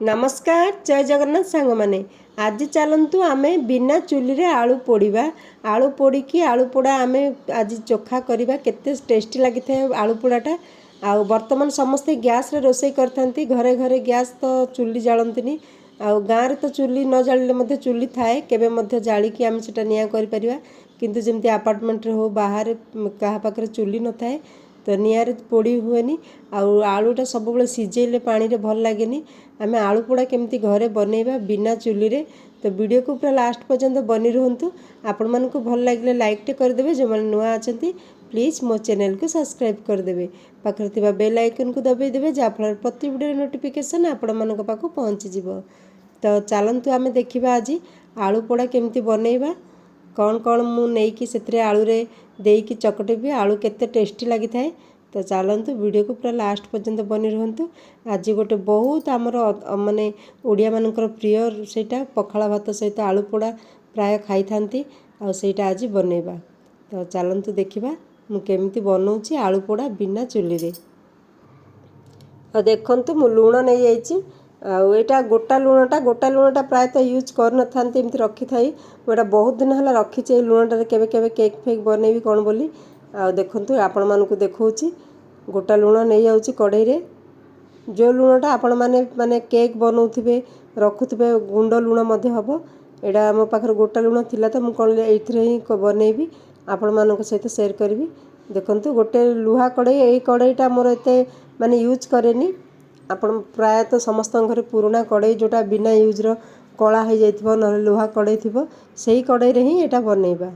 नमस्कार जय जगन्नाथ सांग माने आज चलतु आमे बिना चुली रे आलू पोड़ीबा आलू पोड़ी आलू पोड़ा आमे आज चोखा करवा केते टेस्टी लगी था आलू पोड़ाटा आ बर्तमान समस्ते गैस रे रोसई करथांती घरे घरे गैस तो चुली जालंतीनी आ गाँव तो चुली न जाले चुली थाए केबे मध्य जाली कि आमे सेटा निया करि परिबा किंतु जेमती अपार्टमेंट रे हो बाहर कहा पाखरे चुली न थाए तो निआरे पोड़ी हुएनी आलूटा सब बेले सिझेले पानी रे भल लागेनी आमे आलू पोड़ा केमती घरे बनैबा बिना चुली रे तो वीडियो को पूरा लास्ट पर्यंत बनी रहंतु आपण मानकु भल लागिले लाइक टे कर देबे जे माने नुआ अछंती प्लीज मो चैनल को सब्सक्राइब कर देबे पाखरे थिबा बेल आइकन को दबाई देबे जा फल प्रति वीडियो नोटिफिकेशन आपण मानक पाखु पहुंची जिवो। तो चलंतु आमे देखिबा आज आलू पोड़ा केमती बनैबा कौन कौन मु नेकी सेतरे आलू रे देकी चकटेबी आलू केते टेस्टी लगी थाए। तो चलतु वीडियो को पूरा लास्ट पर्यंत बनी रहंतु आज गोटे बहुत आमर माने ओडिया मानकर प्रिय सेटा पखाला भात सहित आलू पोड़ा प्राय खाई थांती आ सेटा आज बनैबा। तो चलतु देखिबा मु केमती बनौची आलू पोड़ा बिना चुली रे। और देखंतु मु लूण नहीं जाइची आटा गोटा लुणटा प्राय तो यूज कर न थांती एमती रखी थाई मोटा बहुत दिन हला रखी चे लुणटा केबे केबे केक फेक बनैबी कोन बोली आ देखंतु आपण मानकु देखौची गोटा लुण नहीं जाउची कढ़ई रे जो लुणटा आपण माने केक बनौथिबे रखुथिबे गुंड लुण मध्ये हबो एडा मो पाखर गोटा लुण थिला तो मु कोन एथिरे ही बनैबी आपण मानक सहित शेयर करबी। देखंतु गोटे लुहा कढ़ई एई कढ़ईटा मोर एते माने यूज करेनी आपण प्राय तो समस्त घरे पुराना कढ़ई जोटा बिना यूज रो कला हो जाइथिबो न लुहा कढ़ई थिबो सेही कढ़ई रे ही एटा बनैबा।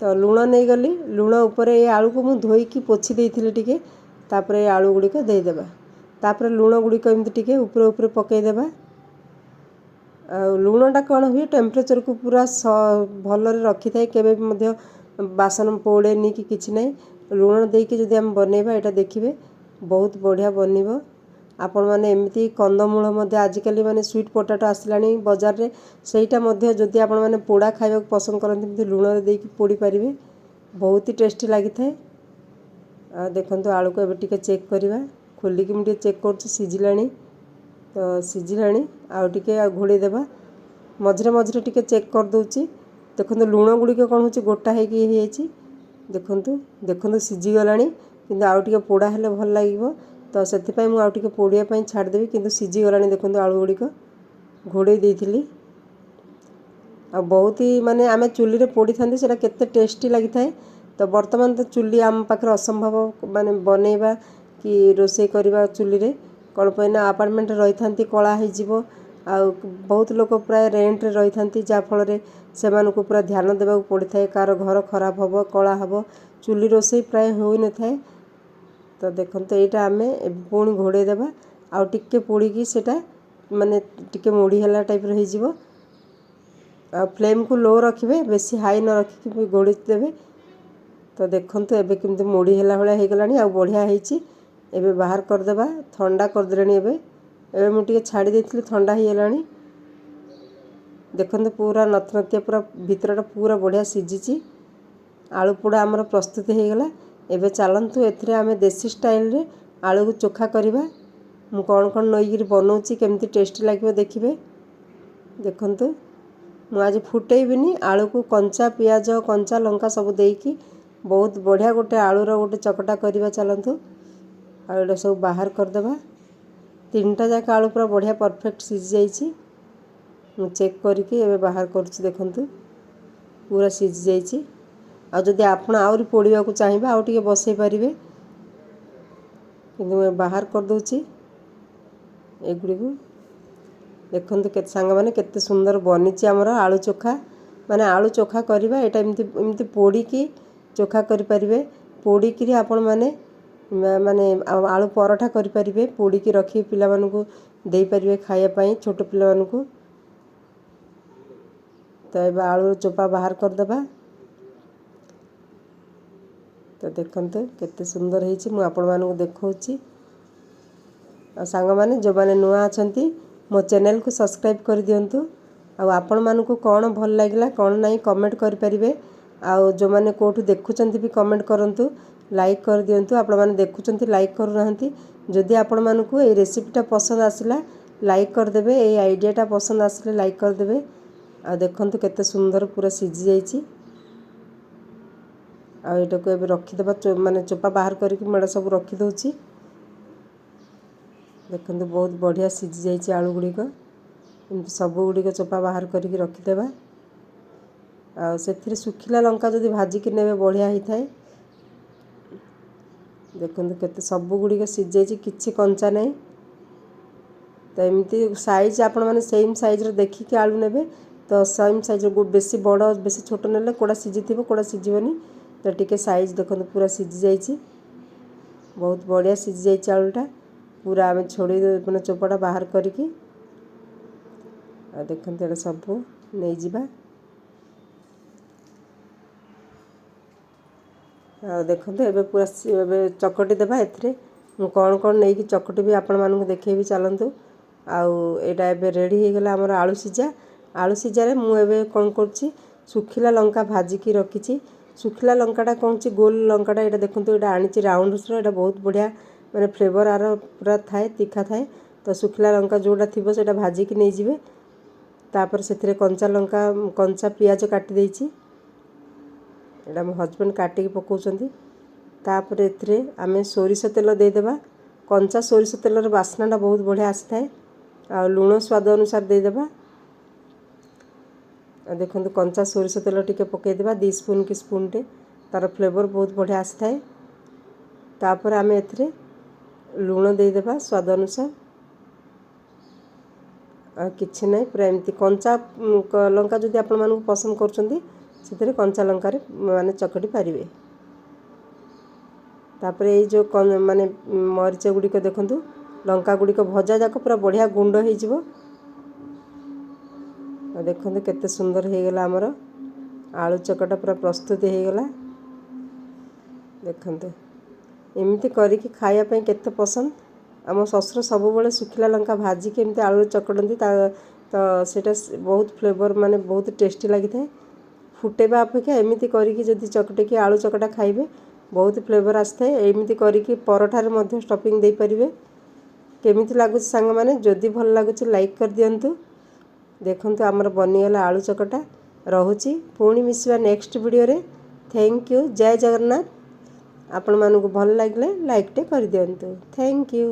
तो लुण नहीं गली लुण ऊपर ए आलू को मु धोईकी पोछि देइथिले टिके तापरे आलू गुडी को दे देबा तापरे लुण गुडी को एमति टिके ऊपर ऊपर पकई देबा। लुणटा कौन हुए टेम्परेचर को पूरा भल रखी थाए केबे मध्य बासन पोड़ेनी कि किछि नहीं लुण देकी जदि हम बनैबा एटा देखिबे बहुत बढ़िया बनिबो। आपण माने एमती कंदमूल मध्ये आजिकली माने स्वीट पोटाटो आसलानी बाजार रे सेटा मध्ये जदि आपण माने पोड़ा खाइबा पसंद करंती एमती लुण रे देकी पोड़ी परिबे बहुत ही टेस्टी लगी थाए। आ देखंतु आलू को एबे टिके चेक करबा खोली कि मुटे चेक करछि सिझिलानी तो सिझिलानी आ टिके आ घोड़े देबा मझरे मझरे टिके चेक कर दोछि। देखंतु लुण गुडी के कोन होछि गोटा हे कि हे छि देखंतु देखंतु सिझी गलानी किंतु आ टिके पोड़ा हेले भल लागिवो तो सेति पय मु आ टिके पोड़िया पय छाड़ देबी किंतु सिझी गलानी देखंतु आलू गुडी को घोड़े देइथिली आ बहुत ही माने आमे चुली रे पोड़ी थांती सेटा केते टेस्टी लगी थाए। तो वर्तमान तो चुली आम पाखरे असंभव माने बनैबा कि रोसई करबा चुली रे कोन पैना अपार्टमेंट रही थांती कला हे जिवो आ बहुत लोग प्राय रेंट रे रही थांती जा फल रे सेमान को पूरा ध्यान देबा पड़ी थाए कार घर खराब हबो कला हबो चुली रोसई प्राय होई न थाए। तो देखंतु एटा आमे पुणी घोड़े देबा आ टिके पोड़ी की सेटा माने टिके मोड़ी हला टाइप रे हे जिवो आ फ्लेम को लो रखिबे बेसी हाई न रखि घोड़ी देबे। तो देखंतु एबे किंतु मोड़ी हला भले हे गलानी आ बढ़िया हेची एबे बाहर कर देबा ठंडा कर देलेनी एबे मु टिके छाड़ी देथिली ठंडा हे गलानी देखंतु पूरा नथनतिया पूरा भीतरटा पूरा बढ़िया सिझिची आलू पोड़ा हमर प्रस्तुत हे गला। एबे चलंतु एथिरे आमे देसी स्टाइल रे आलू को चोखा करबा मु कोन कोन नईगिरी बनौची केमती टेस्टी लागिवो देखिबे। देखंतु मु आज फुटेइबिनी आलू को कंचा पियाज कंचा लंका सब देकी बहुत बढ़िया गोटे आलू रो गोटे चकटा करबा चलंतु आ एटा सब बाहर कर देबा तीनटा जाक आलू पूरा बढ़िया परफेक्ट सिझ जाईची मु चेक करके एबे बाहर करछि देखंतु पूरा सिझ जाईची आ जदि आपण आउरी पोड़िबा को चाहिबा आ टिके बसई परिबे किंतु मैं बाहर कर दोछि एगुडी को देखंतु केते सांग माने केते सुंदर बनिची हमर आलू चोखा माने आलू चोखा करबा एटा एमती पोड़ी की चोखा करि परिबे पोड़ी की आपण माने माने आलू परोठा करि परिबे पोड़ी की रखी पिला मानू को देई परिबे खाया पई छोट पिला मानू को। तो एबे आलू चोपा बाहर कर देबा तो देखंतु केते सुंदर हेची मु आपण मानू को देखौची आ सांग माने जो माने नुआ अछंती मो चैनल को सब्सक्राइब कर दियंतु आ आपण मानू को कोन भल लागिला कोन नाही कमेंट कर परिबे आ जो माने कोठु देखुचंती भी कमेंट करंतु लाइक कर दियंतु आपण माने देखुचंती लाइक करू नाहंती जदि आपण मानू को ए रेसिपीटा पसंद आसिला लाइक करदेवे ये आइडियाटा पसंद आसले लाइक करदेवे आ देखंतु केते सुंदर पूरा सिझी जाइछि आ एटा को एबे रखिदेबा माने चोपा बाहर करके मेडा सब रखी दउछि देखंतु बहुत बढ़िया सिझी जाइछि आलू गुड़िक सब गुड़िक चोपा बाहर करके रखिदेबा आ सेथिरे सुखिला लंका जदि भाजिकी नेबे बढ़िया ही थाए देखंतु केते सब गुड़िक सिझी जाइछि किछि कंचा नै तो एमती साइज आपण माने सेम साइज रे देखिके आलू नेबे तो सेम साइज रो बेसी बड़ बेसी छोट नेले कोडा सिझिथिबो कोडा सिझिबनी तो टिके साइज देखंतु पूरा सिझी जाइछि बहुत बढ़िया सिझी जाइछि आलूटा पूरा आमे छोड़ी माने चोपाटा बाहर करके आ देखंतु एटा सब नै जिबा आ देखंतु एबे पूरा एबे चकटी देबा एथरे मु कोन कोन नै कि चकटी भी आपण मानकु देखेबी चलंतु आउ एटा एबे रेडी हे गेला हमर आलू सिजा रे मु एबे कोन करछि सुखिला लंका भाजी की रखिछि सुखिला लंकाटा कोनछि गोल लंकाटा एटा देखंतु एटा आनिछि राउंड रो एटा बहुत बढ़िया माने फ्लेवर आरो पूरा थाए तीखा थाए तो सुखिला लंका जोटा थिबो सेटा भाजी की नै जिवे तापर सेथिरे कंचा लंका कंचा पियाज काटी देइछि एटा मो हस्बैंड काटी के पकोचंती तापर एथिरे आमे सोरिष तेल दे देबा कंचा सोरिष तेलर बास्नाटा बहुत बढ़िया आसी थाए आ लूण स्वाद अनुसार दे देबा देखंतु कंचा सोरिष तेल टिके पके देबा 2 स्पून की स्पून टे तार फ्लेवर बहुत बढ़िया आसी थाए तापर आमे एथिरे लूण दे देबा स्वाद अनुसार आ किछि नै पूरा एमती कंचा लंका जदि आपण मानकु पसंद करचंती सेथिरे कंचा लंका रे माने चकटी पारिबे तापर ए जो माने मरीच गुड़िक देखंतु लंका गुड़िक भजा जाक पूरा बढ़िया गुंड हो जिवो देखंतु केते सुंदर हे गेला हमर आलू चकटा पूरा प्रस्तुत हे गेला देखंतु एमती करिकि खाया पई केते पसंद आम ससुर सब बेले सुखिला लंका भाजी के एमती आलू चकटंती तो सेटा बहुत फ्लेवर माने बहुत टेस्टी लागि थाए फुटेबा अपेक्षा एमती करिकि जदि चकटे कि आलू चकटा खाइबे बहुत फ्लेवर आसता है एमती करिकि परोठार मध्य स्टफिंग दे परिबे केमिति लागुछि सांग माने जदि भल लागुछि लाइक कर दियंतु देखंतु हमर बनि गेला आलू चकटा रहुछि पुणी मिसिबा नेक्स्ट वीडियो रे थैंक यू जय जगन्नाथ आपण मानकु भल लागले लाइक टे कर दियंतु थैंक यू।